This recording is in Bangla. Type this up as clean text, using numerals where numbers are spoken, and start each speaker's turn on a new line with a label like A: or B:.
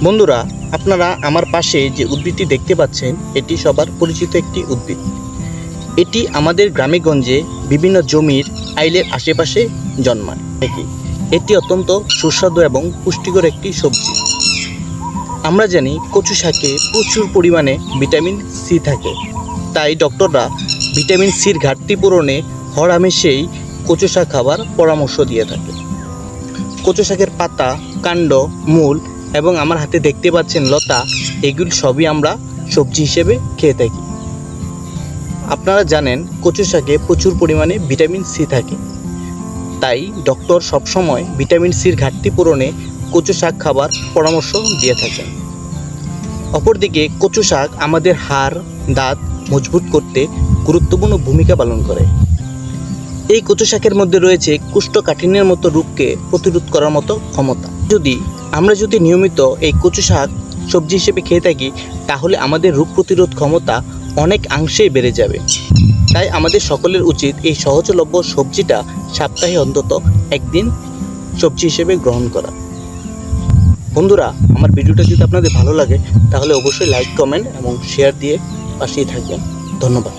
A: বন্ধুরা, আপনারা আমার পাশে যে উদ্ভিদটি দেখতে পাচ্ছেন এটি সবার পরিচিত একটি উদ্ভিদ। এটি আমাদের গ্রামেগঞ্জে বিভিন্ন জমির আইলের আশেপাশে জন্মায়। এটি অত্যন্ত সুস্বাদু এবং পুষ্টিকর একটি সবজি। আমরা জানি কচু শাকে প্রচুর পরিমাণে ভিটামিন সি থাকে, তাই ডক্টররা ভিটামিন সির ঘাটতি পূরণে হরহামেশাই কচু শাক খাবার পরামর্শ দিয়ে থাকে। কচু শাকের পাতা, কাণ্ড, মূল এবং আমার হাতে দেখতে পাচ্ছেন লতা, এগুলি সবই আমরা সবজি হিসেবে খেয়ে থাকি। আপনারা জানেন কচু শাকে প্রচুর পরিমাণে ভিটামিন সি থাকে, তাই ডক্টর সবসময় ভিটামিন সির ঘাটতি পূরণে কচু শাক খাবার পরামর্শ দিয়ে থাকেন। অপরদিকে কচু শাক আমাদের হাড়, দাঁত মজবুত করতে গুরুত্বপূর্ণ ভূমিকা পালন করে। এই কচু শাকের মধ্যে রয়েছে কোষ্ঠকাঠিন্যের মতো রোগকে প্রতিরোধ করার মতো ক্ষমতা। আমরা যদি নিয়মিত এই কচু শাক সবজি হিসেবে খেয়ে থাকি, তাহলে আমাদের রোগ প্রতিরোধ ক্ষমতা অনেকাংশেই বেড়ে যাবে। তাই আমাদের সকলের উচিত এই সহজলভ্য সবজিটা সপ্তাহে অন্তত একদিন সবজি হিসেবে গ্রহণ করা। বন্ধুরা, আমার ভিডিওটা যদি আপনাদের ভালো লাগে তাহলে অবশ্যই লাইক, কমেন্ট এবং শেয়ার দিয়ে পাশেই থাকবেন। ধন্যবাদ।